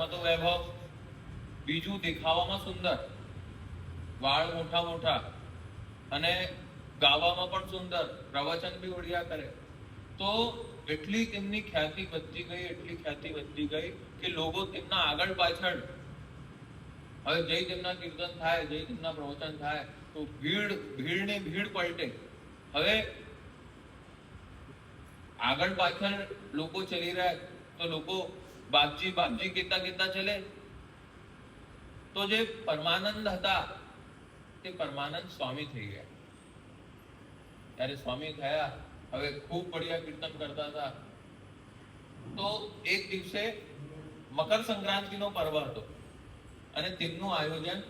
તો વૈભવ, બીજું દેખાવામાં સુંદર, વાળ મોટા મોટા અને ગાવામાં પણ સુંદર, પ્રવચન બી ઓડિયા કરે. તો એટલી તેમની ખ્યાતિ વધતી ગઈ, એટલી ખ્યાતિ વધતી ગઈ કે લોકો તેમના આગળ પાછળ, હવે જય તેમના કીર્તન થાય, જય તેમના પ્રવચન થાય તો ભીડ ને ભીડ પલટે. હવે આગળ પાછળ લોકો ચલી રહ્યા તો લોકો બાપજી બાપજી કહેતા કહેતા ચલે. તો જે પરમાનંદ હતા તે પરમાનંદ સ્વામી થઈ ગયા. ત્યારે સ્વામી થયા, હવે ખૂબ બઢિયા કીર્તન કરતા હતા. તો એક દિવસે મકર સંક્રાંતિનો પર્વ હતો અને તેમનું આયોજન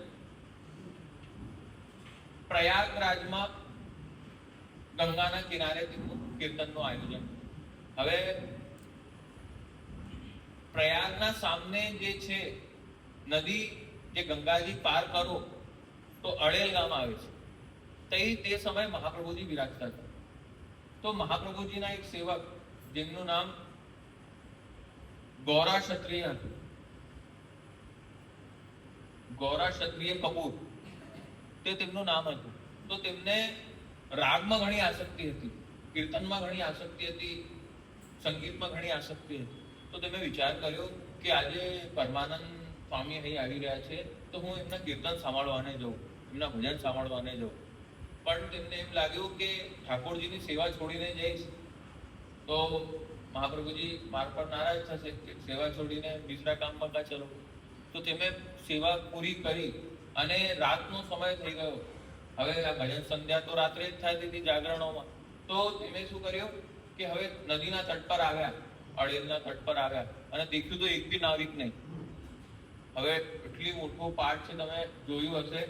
પ્રયાગરાજમાં ગંગાના કિનારે તેમનું કીર્તનનું આયોજન. હવે પ્રયાગના સામને જે છે નદી, જે ગંગાજી પાર કરો તો અડેલ ગામ આવે છે. તે સમયે મહાપ્રભુજી વિરાજતા હતા. તો મહાપ્રભુજીના એક સેવક જેમનું નામ ગૌરા ક્ષત્રિય હતું, ગૌરા ક્ષત્રિય કપૂર તે તેમનું નામ હતું. તો તેમને રાગમાં ઘણી આસક્તિ હતી, કીર્તનમાં ઘણી આસક્તિ હતી, સંગીતમાં ઘણી આસક્તિ હતી. તો તેમણે વિચાર કર્યો કે આજે પરમાનંદ સ્વામી અહીં આવી રહ્યા છે તો હું એમના કીર્તન સાંભળવાને જાઉં, એમના ભજન સાંભળવાને જાઉં. પણ તેમને એમ લાગ્યું કે ઠાકોરજીની સેવા છોડીને જઈશ તો મહાપ્રભુજી માર પર નારાજ થશે કે સેવા છોડીને બીજા કામમાં કા ચલો. તો તેમણે સેવા પૂરી કરી અને રાતનો સમય થઈ ગયો. હવે આ ભજન સંધ્યા તો રાત્રે જ થતી હતી જાગરણોમાં. તો તેમણે શું કર્યું કે હવે નદીના તટ પર આવ્યા, અડેલના તટ પર આવ્યા અને દેખ્યું તો એક બી નાવિક નહીં. હવે એટલી મોટું પાઠ છે, તમે જોયું હશે.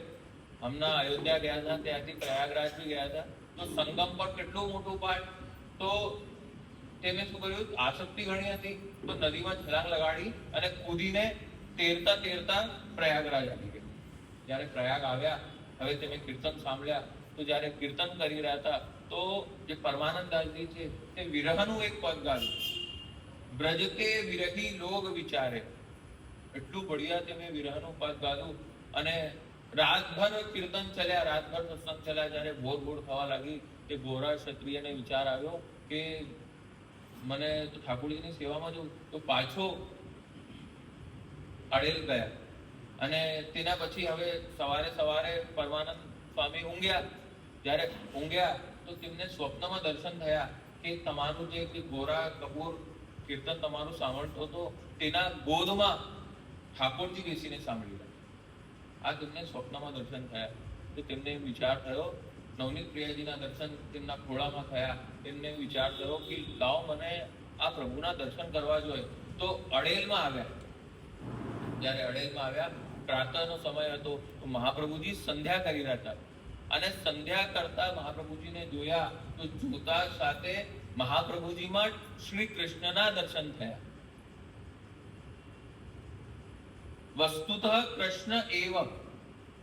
હમણાં અયોધ્યા ગયા હતા, ત્યાંથી પ્રયાગરાજ બી ગયા હતા. તો સંગમ પર કેટલું મોટું પાઠ. તો તેમણે શું કર્યું, આસક્તિ ઘણી હતી તો નદીમાં છલાંગ લગાડી અને કૂદીને તેરતા તેરતા પ્રયાગરાજ આવી ગયા. જ્યારે પ્રયાગ આવ્યા, હવે તેમણે કીર્તન સાંભળ્યા. તો જ્યારે કીર્તન કરી રહ્યા હતા તો જે પરમાનંદ દાસજી છે તે વિરહનું એક પદ ગાયું, બ્રજ કે વિરહી લોગ વિચારે. એટલું બઢિયા તેમણે વિરહનું પદ ગાયું અને રાતભર કીર્તન ચાલ્યા, રાતભર સત્સંગ ચાલ્યા. જ્યારે ભોર ભોર થવા લાગી તે ગોરા ક્ષત્રિયને વિચાર આવ્યો કે મને તો ઠાકોરજીની સેવામાં જવું. તો પાછો અડેલ ગયા અને તેના પછી હવે સવારે સવારે પરમાનંદ સ્વામી ઊંઘ્યા. જ્યારે ઊંઘ્યા તો તેમને સ્વપ્નમાં દર્શન થયા કે તમારું જે ગોરા કપૂર કીર્તન તમારું સાંભળતો હતો તેના ગોદમાં ઠાકોરજી બેસીને સાંભળી રહ્યા. આ તેમને સ્વપ્નમાં દર્શન થયા. તો તેમને વિચાર થયો, નવનીત પ્રિયાજીના દર્શન તેમના ખોળામાં થયા. તેમને વિચાર થયો કે લાવો મને આ પ્રભુના દર્શન કરવા જોઈએ. તો અડેલમાં આવ્યા. જ્યારે અડેલમાં આવ્યા, પ્રાતઃનો સમય હતો. તો મહાપ્રભુજી સંધ્યા કરી રહ્યા હતા અને સંધ્યા કરતા મહાપ્રભુજીને જોયા તો જોતા સાથે મહાપ્રભુજીમાં શ્રી કૃષ્ણના દર્શન થયા. વસ્તુતઃ કૃષ્ણ એવ,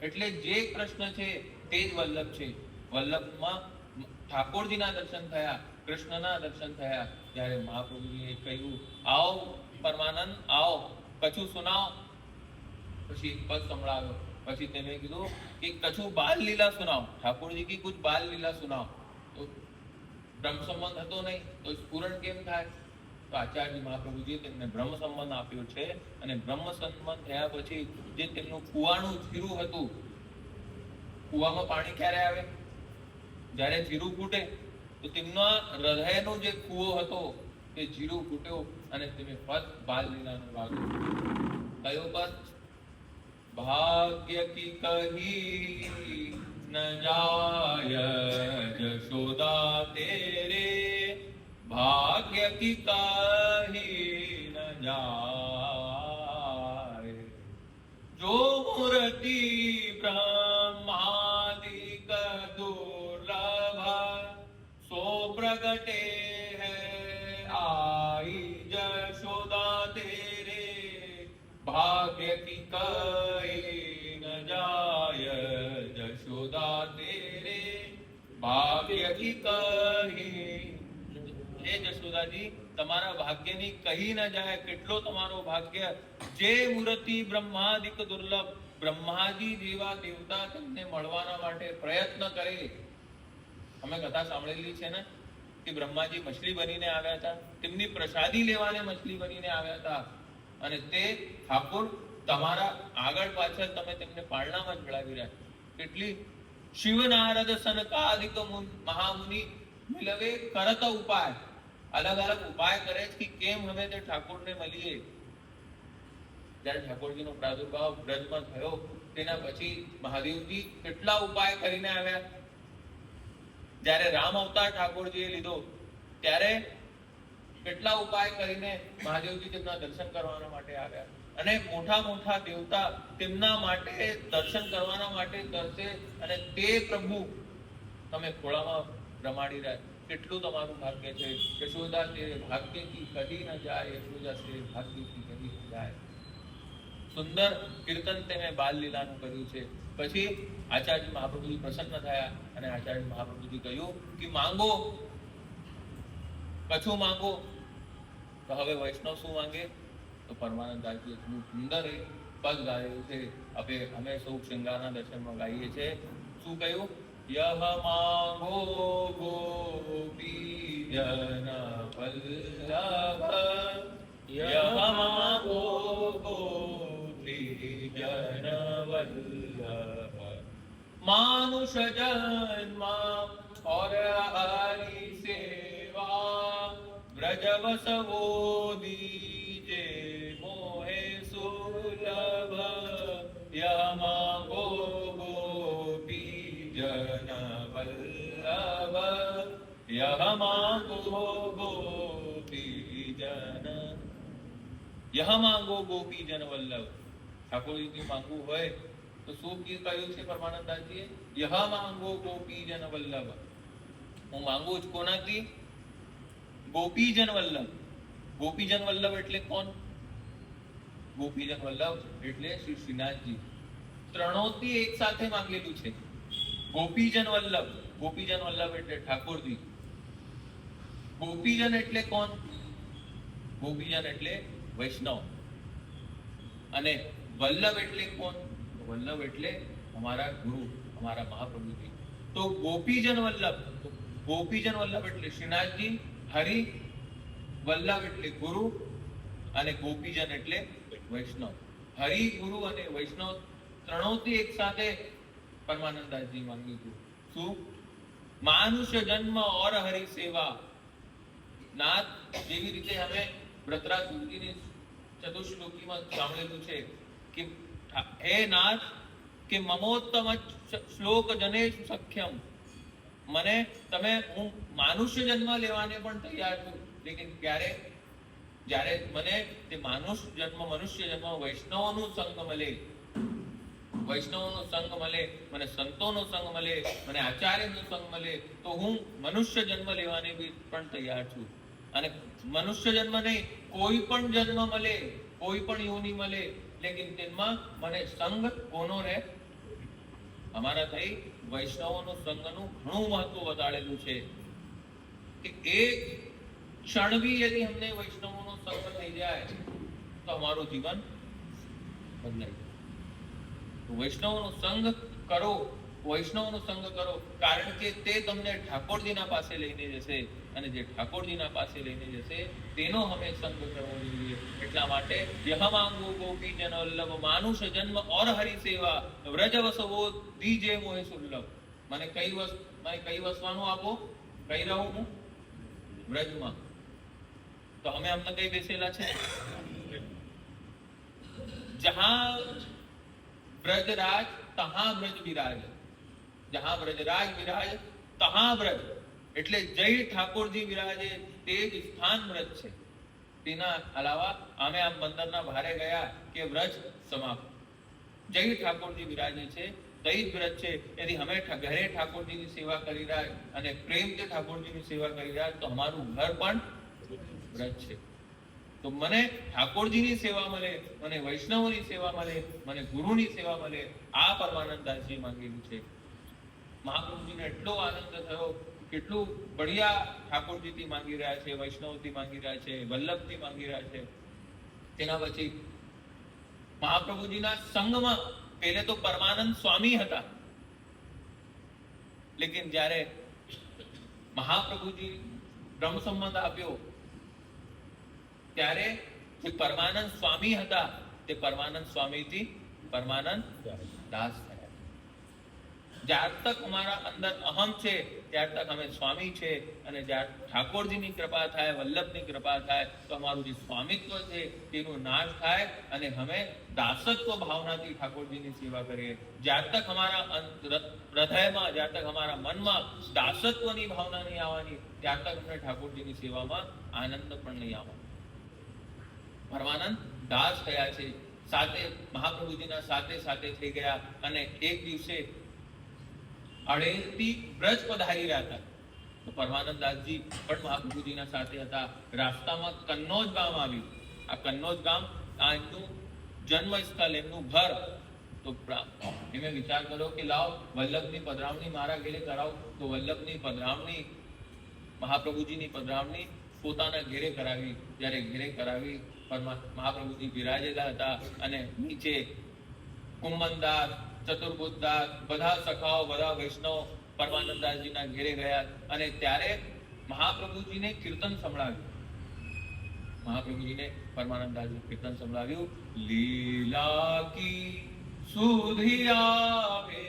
એટલે જે કૃષ્ણ છે તે જ વલ્લભ છે. વલ્લભમાં ઠાકોરજીના દર્શન થયા, કૃષ્ણના દર્શન થયા. જ્યારે મહાપ્રભુજીએ કહ્યું, આવો પરમાનંદ આવો, કછું સુનાઓ. પછી એક પદ સંભળાવ્યો. પછી તેમણે કીધું કે કછું બાલ લીલા સુનાઓ. ઠાકોરજી કી કુછ બાલ લીલા સુનાઓ. તો બ્રહ્મ સંબંધ હતો નહીં તો સ્ફુરણ કેમ થાય? તો આચાર્ય મહાપ્રભુજીએ તેમને બ્રહ્મ સંબંધ આપ્યો છે અને બ્રહ્મ સંબંધ થયા પછી જે તેમનું કુવાનું જીરું હતું, કુવામાં પાણી ક્યારે આવે? જ્યારે જીરું ફૂટે. તો તેમના હૃદયનો જે કુવો હતો તે જીરું ફૂટ્યો અને તેને પદ બાલ લીલાનો વાગ્યો. કયો પદ? ભાગ્ય કી કહી ન જાય જશોદા તેરે, ભાગ્ય કી કહી ન જાય, જો મૂર્તિ બ્રહ્માદિક દુર્લભ, સો પ્રગटे है आई जशोदा तेरे, भाग्य की कहीं न जाय जशोदा तेरे, भाग्य की कहीं. હે જશોદાજી, તમારા ભાગ્યની કહી ન જાય. કેટલો તમારો ભાગ્ય જે મૂર્તિ બ્રહ્માદિક દુર્લભ, બ્રહ્માજી જેવા દેવતા તેમને મળવાના માટે પ્રયત્ન કરે. અમે કથા સાંભળેલી છે ને કે બ્રહ્માજી મછલી બનીને આવ્યા હતા, તેમની પ્રસાદી લેવાને મછલી બનીને આવ્યા હતા, અને તે ઠાકોર તમારા આગળ પાછળ તમે તેમને પારણામાં જોડાવી રહ્યા. કેટલી શિવ નારદ સનકાદિક મહામુનિ મિલવે કરત ઉપાય, અલગ અલગ ઉપાય કરે કે કેમ અમે તે ઠાકોરને મળીએ. જ્યારે ઠાકોરજીનો પ્રાદુર્ભાવ બ્રજમાં થયો તેના પછી મહાદેવજી કેટલા ઉપાય કરીને આવ્યા. જ્યારે રામ અવતાર ઠાકોરજીએ લીધો ત્યારે કેટલા ઉપાય કરીને મહાદેવજી તેમના દર્શન કરવાના માટે આવ્યા, અને મોટા મોટા દેવતા તેમના માટે દર્શન કરવાના માટે તરસે, અને તે પ્રભુ તમે ખોળામાં રમાડી રહ્યા. કેટલું તમારું ભાગ્ય છે. યશોદા તે ભાગ્યથી કદી ન જાય, યશોદા તે ભાગ્યથી કદી ન જાય. સુંદર કીર્તન તમે બાલ લીલાનું કર્યું છે. પછી આચાર્ય મહાપ્રભુજી પ્રસન્ન થયા અને આચાર્ય મહાપ્રભુજી કહ્યું કે માંગો, કછું માંગો. તો હવે વૈષ્ણવ શું માંગે? તો પરમાનંદાજી એટલું સુંદર પદ ગાયેલું છે. અમે સૌ શૃંગારના દર્શનમાં ગાઈએ છીએ. શું કહ્યું? યહ માંગો ગોપી જન વલ્લભ, યહ માંગો ગોપી જન વલ્લભ, માનુષ જન્મ और हरि सेवा, ब्रजवसवो दीजे मोहे सुलभ, यमागो गोपी जन वल्लभ, यमागो गोपी जन, यमागो गोपी जन वल्लभ. ઠાકોરજીથી માંગવું હોય તો શું કહ્યું છે પરમાનંદાજીએ? યહ માંગો ગોપીજન વલ્લભ. હું માંગુ છું કોનાથી? ગોપીજન વલ્લભ. ગોપીજન વલ્લભ એટલે કોણ? ગોપીજન વલ્લભ એટલે શ્રી શ્રીનાથજી. ત્રણોથી એક સાથે માંગેલું છે. ગોપીજન વલ્લભ, ગોપીજન વલ્લભ એટલે ઠાકોરજી. ગોપીજન એટલે કોણ? ગોપીજન એટલે વૈષ્ણવ. અને વલ્લભ એટલે કોણ? વલ્લભ એટલે અમારા ગુરુ, અમારા મહાપ્રભુજી. તો ગોપીજન વલ્લભ, ગોપીજન વલ્લભ એટલે શ્રીનાથજી, હરિ વલ્લભ એટલે ગુરુ, અને ગોપીજન એટલે વૈષ્ણવ. હરિ, ગુરુ અને વૈષ્ણવ ત્રણોથી એક સાથે પરમાનંદાસજી માંગ્યું હતું. શું? માનુષ્ય જન્મ ઓર હરિ સેવા. નાથ જેવી રીતે અમે વ્રતરાજ ગુરુજીની ચતુશ્લોકીમાં સાંભળેલું છે કે હે નાથ કે મમોત્તમ શ્લોક જનેશ સખ્યમ, મને તમે, હું માનુષ્ય જન્મ લેવાને પણ તૈયાર છું, લેકિન જ્યારે મને તે મનુષ્ય જન્મ વૈષ્ણવનો સંગ મળે, વૈષ્ણવનો સંગ મળે, મને સંતોનો સંગ મળે, મને આચાર્યનો સંગ મળે, તો હું મનુષ્ય જન્મ લેવાને પણ તૈયાર છું. અને મનુષ્ય જન્મ નહીં, કોઈ પણ જન્મ મળે, કોઈ પણ યોનિ મળે, લેકિન તેમાં મને સંગ કોનો રહે? અમારા થઈ વૈષ્ણવનો સંગનું ઘણું મહત્વ બતાડેલું છે કે એક ક્ષણ ભી યદિ અમને વૈષ્ણવનો સંગ થઈ જાય તો અમારું જીવન બદલાઈ જાય. વૈષ્ણવનો સંગ કરો, વૈષ્ણવનો સંગ કરો, કારણ કે તે તમને ઠાકોરજીના પાસે લઈને જશે, અને જે ઠાકોરજીના પાસે લઈને જશે તેનો અમે સંગ કરવો જોઈએ. એટલા માટે યહ માંગો ગોપી જન વલ્લભ, માનુષ જન્મ ઓર હરિ સેવા, વ્રજ વસવો દીજે મોહે સુલભ. મને કઈ વસવાનું આપો? કઈ રહું હું? વ્રજમાં. તો અમે અમને કઈ બેસેલા છે? જહાં ब्रजराज तहां ब्रज विराज, जहां ब्रजराज विराज तहां ब्रज. એટલે જય ઠાકોરજી વિરાજે તે જ સ્થાન વ્રજ છે. તેના અલાવા અમે આમ બંદરના ભારે ગયા કે વ્રજ સમાપ્ત. જય ઠાકોરજી વિરાજે છે તે જ વ્રજ છે. यदि અમે ઘરે ઠાકોરજીની સેવા કરી રહ્યા અને પ્રેમથી ઠાકોરજીની સેવા કરી રહ્યા તો અમારું ઘર પણ વ્રજ છે. તો મને ઠાકોરજીની સેવા મળે, મને વૈષ્ણવની સેવા મળે, મને ગુરુની સેવા મળે, આ પરમાનંદાસજી માંગેલું છે. મહાપ્રભુજીને એટલો આનંદ થયો, કેટલું બઢિયા ઠાકોરજીથી માંગી રહ્યા છે, વૈષ્ણવથી માંગી રહ્યા છે, વલ્લભથી માંગી રહ્યા છે. તેના પછી મહાપ્રભુજીના સંગમાં પહેલે તો પરમાનંદ સ્વામી હતા, લેકિન જ્યારે મહાપ્રભુજી બ્રહ્મ સંબંધ આપ્યો ત્યારે જે પરમાનંદ સ્વામી હતા તે પરમાનંદ સ્વામીથી પરમાનંદ દાસ થયા. જ્યાર તક અમારા અંદર અહમ છે ત્યાર તક અમે સ્વામી છે, અને જ્યારે ઠાકોરજીની કૃપા થાય, વલ્લભની કૃપા થાય તો અમારું જે સ્વામિત્વ છે તેનું નાશ થાય અને અમે દાસત્વ ભાવનાથી ઠાકોરજીની સેવા કરીએ. જ્યાર તક અમારા હૃદયમાં, જ્યાર તક અમારા મનમાં દાસત્વની ભાવના નહીં આવવાની ત્યાર તક અમને ઠાકોરજીની સેવામાં આનંદ પણ નહીં આવવાનો. પરમાનંદ દાસ થયા છે, સાથે મહાપ્રભુજીના સાથે સાથે થઈ ગયા, અને એક દિવસે અડેલથી બ્રજ પધારી રહ્યા હતા તો પરમાનંદ દાસજી પણ મહાપ્રભુજીના સાથે હતા. રાસ્તામાં કન્નોજ ગામ આવ્યું. આ કન્નોજ ગામ આ એમનું જન્મ સ્થળ, એમનું ઘર. તો એમે વિચાર કર્યો કે લાવ વલ્લભની પધરામણી મારા ઘેરે કરાવ. તો વલ્લભની પધરામણી, મહાપ્રભુજીની પધરામણી પોતાના ઘેરે કરાવી. જ્યારે ઘેરે કરાવી, મહાપ્રભુજી બિરાજેલા હતા અને નીચે કુંભનદાસ, ચતુર્બુદ્ધદાસ, બધા સખાઓ, બધા વૈષ્ણવ પરમાનંદદાસજીના ઘેરે ગયા અને ત્યારે મહાપ્રભુજીને કીર્તન સંભળાવ્યું. મહાપ્રભુજીને પરમાનંદદાસજી કીર્તન સંભળાવ્યું. લીલા કી સુધી આવે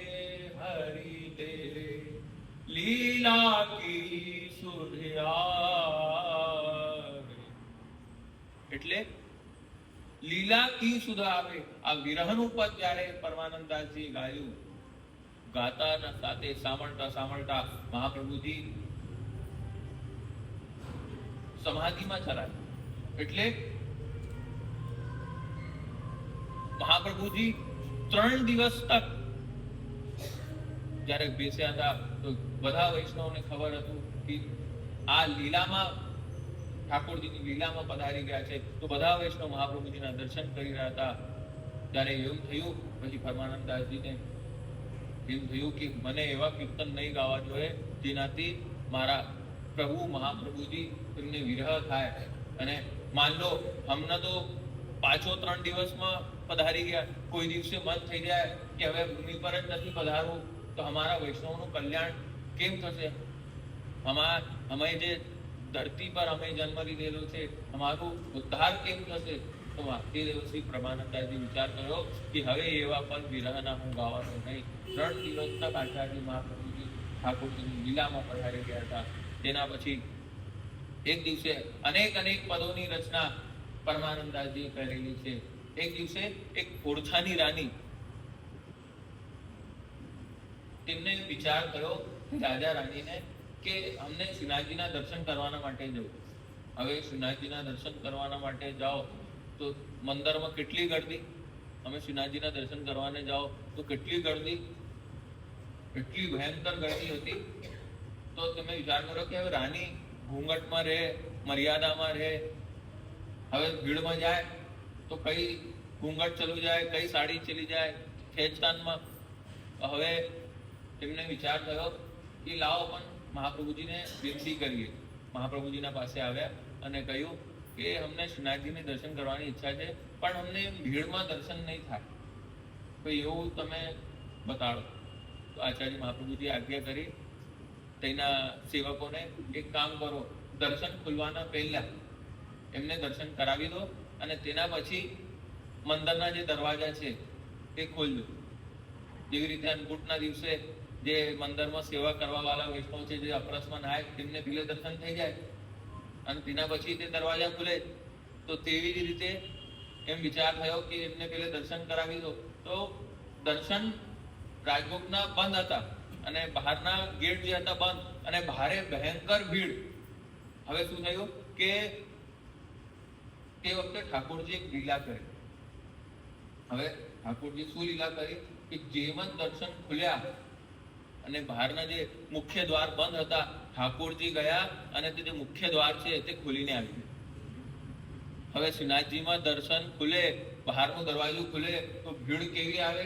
હરિ તેરે, લીલા કી સુધી આવે. એટલે લીલા કી સુધા આવે. આ વિરહનું પદ જ્યારે પરમાનંદદાસજી ગાયું, ગાતાના સાથે સાંભળતા સાંભળતા મહાપ્રભુજી સમાધિમાં ચલાય. એટલે મહાપ્રભુજી 3 દિવસ તક જ્યારે બેસ્યા હતા તો બધા વૈષ્ણવને ખબર હતું કે આ લીલામાં, ઠાકોરજીની લીલામાં પધારી ગયા છે. તો બધા વૈષ્ણવ મહાપ્રભુજીના દર્શન કરી રહ્યા હતા. ત્યારે એવું થયું, પછી પરમાનંદદાસજીને એમ થયું કે મને એવા કીર્તન નહીં ગાવા જોઈએ જેનાથી મારા પ્રભુ મહાપ્રભુજી એમને વિરહ થાય. અને માન લો હમણાં તો પાછો 3 દિવસમાં પધારી ગયા, કોઈ દિવસે મન થઈ જાય કે હવે ભૂમિ પર જ નથી પધારવું તો અમારા વૈષ્ણવનું કલ્યાણ કેમ થશે? અમે જે ધરતી પર અમે જન્મ લીધેલો છે, અમારું ઉદ્ધાર કેમ થશે? તો તે દિવસે પરમાનંદદાસજી વિચાર કર્યો કે હવે એવા પણ વિરહના હું ગાવાનો નહીં. 3 દિવસ તક આચાર્ય મહાપ્રભુજી ઠાકોરજીની લીલામાં પધારી ગયા હતા. તેના પછી એક દિવસે અનેક પદોની રચના પરમાનંદદાસજીએ કરેલી છે. એક દિવસે એક ઓરછાની રાની, તેમને વિચાર કર્યો રાજા રાણીને કે અમને શ્રીનાથજીના દર્શન કરવાના માટે જવું. હવે શ્રીનાથજીના દર્શન કરવાના માટે જાઓ તો મંદિરમાં કેટલી ગર્દી, અમે શ્રીનાથજીના દર્શન કરવાને જાઓ તો કેટલી ગર્દી, એટલી ભયંકર ગર્દી હતી. તો તમે વિચાર કરો કે હવે રાની ઘૂંઘટમાં રહે, મર્યાદામાં રહે. હવે ભીડમાં જાય તો કઈ ઘૂંઘટ ચલું જાય, કઈ સાડી ચલી જાય ખેંચતાનમાં. હવે તેમને વિચાર થયો કે લાવો પણ મહાપ્રભુજીને વિનંતી કરીએ. મહાપ્રભુજીના પાસે આવ્યા અને કહ્યું કે અમને શ્રીનાથજીને દર્શન કરવાની ઈચ્છા છે, પણ અમને ભીડમાં દર્શન નહીં થાય, તો એવું તમે બતાડો. તો આચાર્ય મહાપ્રભુજી આજ્ઞા કરી તેના સેવકોને એક કામ કરો, દર્શન ખુલવાના પહેલા એમને દર્શન કરાવી દો અને તેના પછી મંદિરના જે દરવાજા છે તે ખોલી દો. જેવી રીતે અન્નકૂટના દિવસે જે મંદિરમાં સેવા કરવા વાળા વૈષ્ણવ છે, જે અપરસમાં નાયક, તેમને પહેલે દર્શન થઈ જાય અને તેના પછી તે દરવાજા ખુલે. તો તેવી જ રીતે એમ વિચાર થયો કે એમને પહેલે દર્શન કરાવી દો. તો દર્શન રાજભોગના બંધ હતા અને બહારના ગેટ જે હતા બંધ, અને ભારે ભયંકર ભીડ. હવે શું થયું કે તે વખતે ઠાકોરજી એક લીલા કરી. હવે ઠાકોરજી શું લીલા કરી કે જેમ જ દર્શન ખુલ્યા અને બહારના જે મુખ્ય દ્વાર બંધ હતા, ઠાકોરજી ગયા અને તે જે મુખ્ય દ્વાર છે તે ખોલીને આવી. હવે શ્રીનાથજીમાં દર્શન ખુલે, બહારનો દરવાજો ખુલે તો ભીડ કેવી આવે,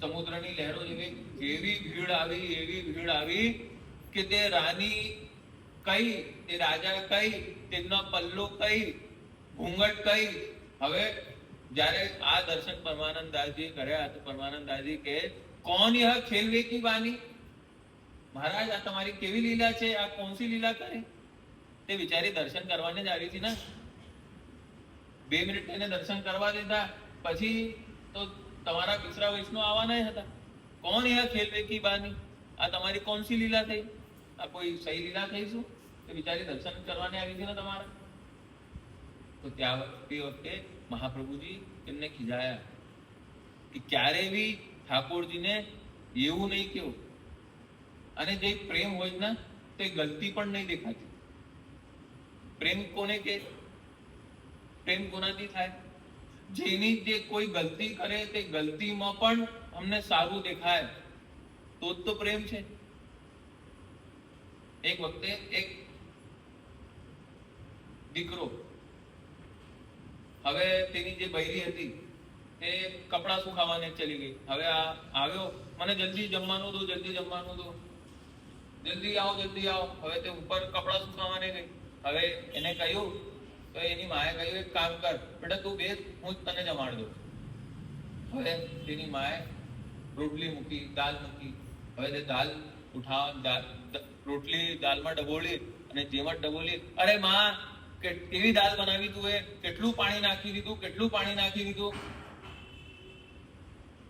સમુદ્રની લહેરો જેવી એવી ભીડ આવી કે તે રાની કઈ, તે રાજા કઈ, તેમનો પલ્લો કઈ, ઘૂંઘટ કઈ. હવે જ્યારે આ દર્શન પરમાનંદ દાસજી કર્યા તો પરમાનંદ દાસજી કહે, કોણ યહ ખેલવે કી વાણી? મહારાજ, આ તમારી કેવી લીલા છે? આ કોણસી લીલા કરે? તે વિચારી દર્શન કરવાને જ આવી હતી ને. 2 મિનિટ એને દર્શન કરવા દીધા, પછી તો તમારા બીસરા વૈષ્ણવ આવવાના હતા. કોણ યહ ખેલવે કી વાણી? આ તમારી કોણસી લીલા થઈ? આ કોઈ સહી લીલા થઈ? શું તે વિચારી દર્શન કરવાને આવી હતી ને તમારા? તો તે વખતે મહાપ્રભુજી એમને ખીજાયા કે ક્યારે બી ઠાકોરજીને એવું નહીં કેવું. અને જે પ્રેમ હોય ને તે ગલતી પણ નહીં દેખાતી. પ્રેમ કોને કે? પ્રેમ કોનાથી થાય? જેની જે કોઈ ગલતી કરે તે ગલતીમાં પણ અમને સારું દેખાય તો જ તો પ્રેમ છે. એક વખતે એક દીકરો, હવે તેની જે બૈરી હતી તે કપડા સુખાવાને ચલી ગઈ. હવે આ આવ્યો, મને જલ્દી જમવાનું દો, જલ્દી જમવાનું દો, જલ્દી આવો, જલ્દી આવો. હવે તે ઉપર કપડા સુખાવાને ગઈ. હવે એને કહ્યું તો એની માએ કહ્યું, એક કામ કર બેટા, તું બેસ, હું જ તને જમાડ દઉં. હવે તેની માએ રોટલી મૂકી, દાલ મૂકી. હવે તે દાલ રોટલી દાલમાં ડબોળી અને જેમાં ડબોળી, અરે માં, કેવી દાલ બનાવી તું? કેટલું પાણી નાખી દીધું, કેટલું પાણી નાખી દીધું?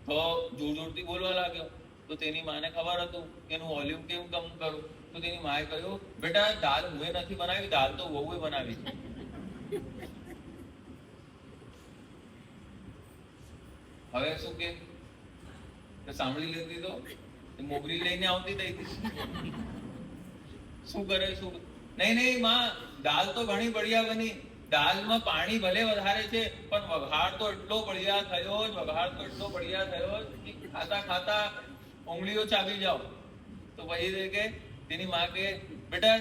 તો જોર જોરથી બોલવા લાગ્યો. તો તેની માને ખબર હતું કે એનું વોલ્યુમ કેવું કમ કરું. તો તેની માએ કહ્યું, બેટા, દાલ હું નથી બનાવી, દાલ તો વહુએ બનાવી. હવે શું કે સાંભળી લેતી તો મોગરી લઈને આવતી થઈ. શું કરે? શું નહીં નહીં માં, દાલ તો ઘણી બઢિયા બની. દાલમાં પાણી ભલે વધારે છે પણ વઘાર તો એટલો બઢિયા થયો, વઘાર તો એટલો બઢિયા થયો કે ખાતા ખાતા ઉંગળીઓ ચાવી જાઓ. તો પછી કે તેની માં કે, બેટા,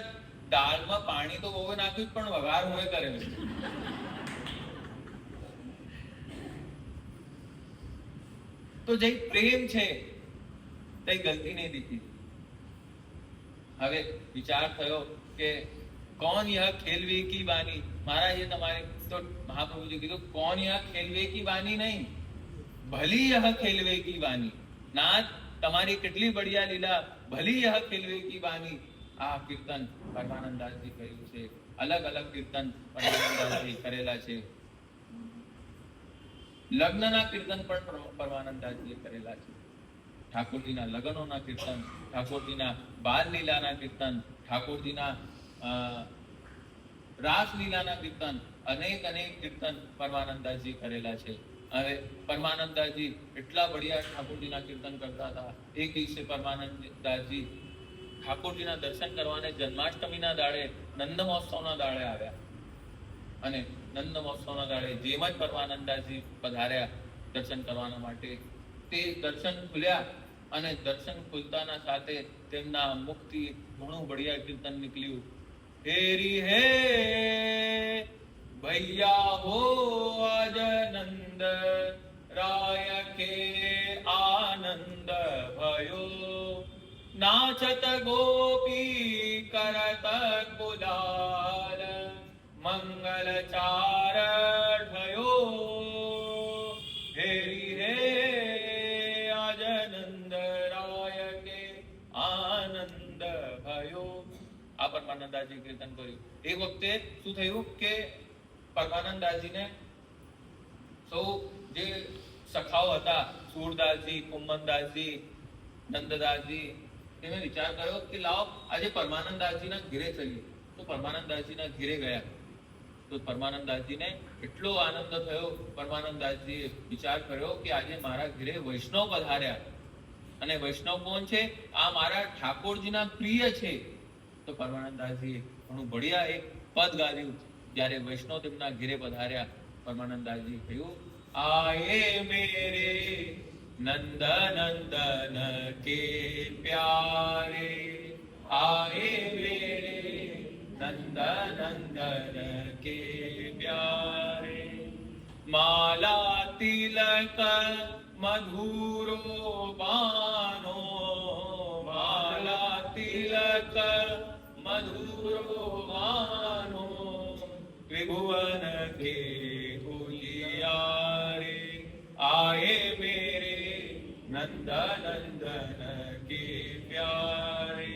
દાળમાં પાણી તો બહુ નાખ્યું પણ વઘાર હું કરેલું. તો જે પ્રેમ છે તે ગલતી નહીં દીધી. હવે વિચાર થયો કે કોણ યહ ખેલવે કી વાણી? મહારાજે તમારે તો મહાપ્રભુજી કીધું, કોણ યહ ખેલવે કી વાણી નહીં, ભલી યહ ખેલવે કી વાણી. નાથ, તમારી કેટલી બઢિયા લીલા, ભલી યહ ખેલવે કી વાણી. આ કીર્તન પરમાનંદાસજી કર્યું છે. અલગ અલગ કીર્તન પરમાનંદાસજી કરેલા છે. લગ્નના કીર્તન પણ પરમાનંદાસજીએ કરેલા છે. ઠાકોરજીના લગ્નોના કીર્તન, ઠાકોરજીના બાલ લીલાના કીર્તન, ઠાકોરજીના રાસ લીલાના કીર્તન, અનેક અનેક કીર્તન પરમાનંદાસજી કરેલા છે. હવે પરમાનંદાસજી એટલા બઢિયા ઠાકોરજીના કીર્તન કરતા હતા. એક દિવસે પરમાનંદાસજી ઠાકોરજીના દર્શન કરવાને જન્માષ્ટમીના દાડે, નંદ મહોત્સવના દાડે આવ્યા. અને નંદ મહોત્સવના દાડે જેમ જ પરમાનંદાસજી પધાર્યા દર્શન કરવાના માટે, તે દર્શન ખુલ્યા અને દર્શન ખુલતાના સાથે તેમના મુખથી ઘણું બઢિયા કીર્તન નીકળ્યું. હેરી હે ભૈયા હો આજ નંદ રાય કે આનંદ ભયો, નાચત ગોપી કરત ગુલાલ, મંગલ ચાર ભયો. હેરી હે આજ નંદ રાય કે આનંદ ભયો. આ પરમાનંદાસજી કીર્તન કર્યું. એક વખતે શું થયું કે પરમાનંદાસજીને સૌ જે સખાઓ હતા, સૂરદાસજી, કુંભનદાસજી, નંદદાસજી, તેમણે વિચાર કર્યો કે લાવો આજે પરમાનંદાસજીના ઘેરે ચલીએ. તો પરમાનંદાસજીના ઘેરે ગયા. તો પરમાનંદાસજીને એટલો આનંદ થયો. પરમાનંદાસજીએ વિચાર કર્યો કે આજે મારા ઘેરે વૈષ્ણવ પધાર્યા. અને વૈષ્ણવ કોણ છે? આ મારા ઠાકોરજીના પ્રિય છે. તો પરમાનંદાસજીએ ઘણું બઢિયા એક પદ ગાયું. જ્યારે વૈષ્ણવ તેમના ઘેરે પધાર્યા, પરમાનંદાસજી કહ્યું, આયે મેરે નંદ નંદન કે પ્યારે, આયે મેરે નંદ નંદન કે પ્યારે, માલા તિલક મધુરો બાનો, માલા તિલક મધુરો બાનો, ત્રિભુવન કે ઉજિયાર, आए मेरे नंदन नंदन के प्यारे,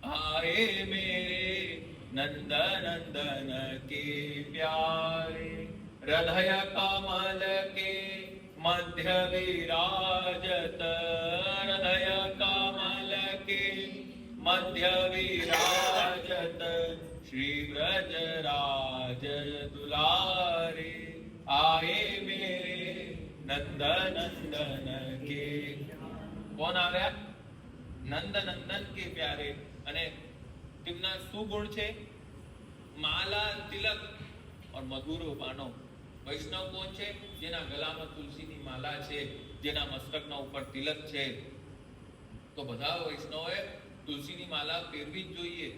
आए मेरे नंदन नंदन के प्यारे, हृदय कमल के मध्य विराजत, हृदय कमल के मध्य विराजत, श्री ब्रजराज दुलारे, आए मेरे नंदन नंदन के. કોણ આવ્યા? નંદ નંદન કે પ્યારે. અને તેમના શું ગુણ છે? માલા, તિલક और મધુર પાનો. વૈષ્ણવ કોણ છે? જેના ગળામાં તુલસીની માલા છે, જેના મસ્તકના ઉપર તિલક છે. તો બધા વૈષ્ણવોએ તુલસીની માલા પહેરવી જ જોઈએ.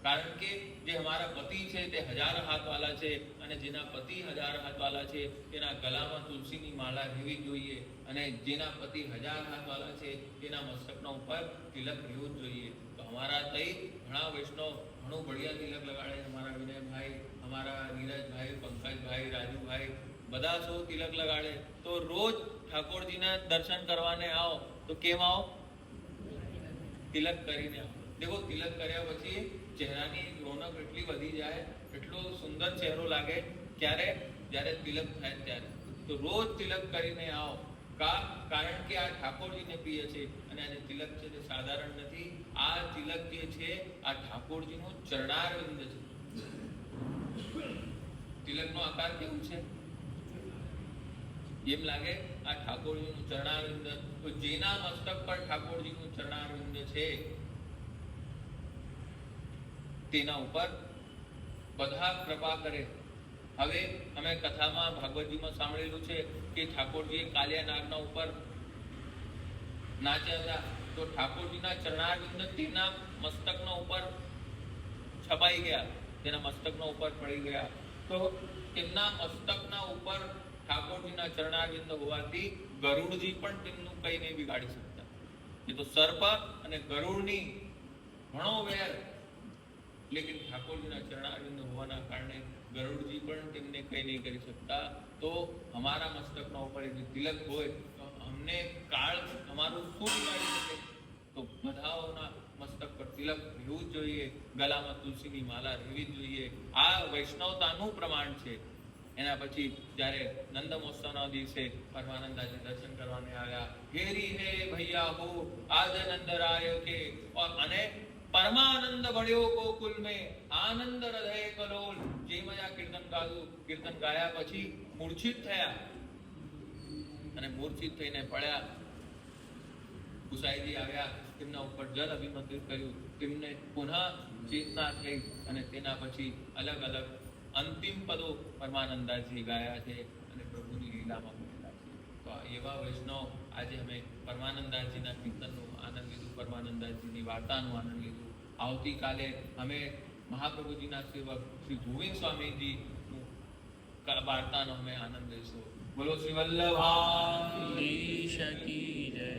કારણ કે જે અમારા પતિ છે તે 1000 હાથવાળા છે, અને જેના પતિ 1000 હાથવાળા છે તેના ગળામાં તુલસીની માલા રહેવી જોઈએ. અને જેના પતિ 1000 હાથવાળા છે તેના મસ્તકના ઉપર તિલક રહેવું જ જોઈએ. તો અમારા તઈ ઘણા વૈષ્ણવ ઘણું બઢિયા તિલક લગાડે. અમારા વિનયભાઈ, અમારા નીરજભાઈ, પંકજભાઈ, રાજુભાઈ બધા સૌ તિલક લગાડે. તો રોજ ઠાકોરજીના દર્શન કરવાને આવો તો કેમ આવો? તિલક કરીને આવો. देखो तिलक કર્યા પછી ચહેરાની રોનક એટલી વધી જાય, એટલો સુંદર ચહેરો લાગે. ક્યારે? જ્યારે તિલક થાય ત્યારે. તો રોજ તિલક કરીને આવો. કારણ કે આ ઠાકોરજીને પ્રિય છે. અને આ જે તિલક છે તે સાધારણ નથી. આ તિલક જે છે આ ઠાકોરજીનું ચરણારવિંદ છે. તિલકનો આકાર કેવું છે? એમ લાગે આ ઠાકોરજીનું ચરણારવિંદ. તો જેના મસ્તક પર ઠાકોરજીનું ચરણારવિંદ છે તેના ઉપર બધા કૃપા કરે. હવે અમે કથામાં ભાગવતજીમાં સાંભળેલું છે કે ઠાકોરજીએ કાલિયા નાગના ઉપર નાચ્યા હતા. તો ઠાકોરજીના ચરણારવિંદ તેના મસ્તકના ઉપર છપાઈ ગયા, તેના મસ્તકના ઉપર પડી ગયા. તો તેમના મસ્તકના ઉપર ઠાકોરજીના ચરણારવિંદ હોવાથી ગરુડજી પણ તેમનું કઈ નહીં બિગાડી શકતા. એ તો સર્પ અને ગરુડની ઘણો વેર, लेकिन ઠાકોરજીના ચરણારવિંદ હોવાના કારણે ગરુડજી પણ તેમને કંઈ નહીં કરી શકતા. તો અમારા મસ્તકના ઉપર જે તિલક હોય તો અમને કાળ અમારું શું બિગાડી શકે? તો બધાઓના મસ્તક પર તિલક રહેવું જ જોઈએ, ગળામાં તુલસીની માલા રહેવી જ જોઈએ. આ વૈષ્ણવતાનું પ્રમાણ છે. એના પછી જ્યારે નંદ મહોત્સવના દિવસે પરમાનંદાજી દર્શન કરવાને આવ્યા. ઘેરી હે ભૈયા હો આજ નંદરાય કે. અને પરમાનંદ ભળ્યો ગોકુલ में આનંદ હૃદય કલોલ. જે મજા કીર્તન ગાયું, કીર્તન ગાયા પછી મૂર્છિત થયા અને મૂર્છિત થઈને પડ્યા. ગુસાઈજી આવ્યા, તેમના ઉપર જલ અભિમંત્રિત કર્યું, તેમને પુનઃ ચેતના થઈ અને તેના પછી અલગ અલગ અંતિમ પદો પરમાનંદાજી ગાયા છે અને પ્રભુની લીલામાં બોલેલા છે. તો એવા વૈષ્ણવ આજે અમે પરમાનંદાજીના કીર્તનનો આનંદ લીધું, પરમાનંદાજીની વાર્તાનું આનંદ લીધું. આવતીકાલે અમે મહાપ્રભુજીના સેવક શ્રી ગોવિંદ સ્વામીજીનું વાર્તાનો અમે આનંદ લઈશું. બોલો શ્રી વલ્લભાધીશ કી જય.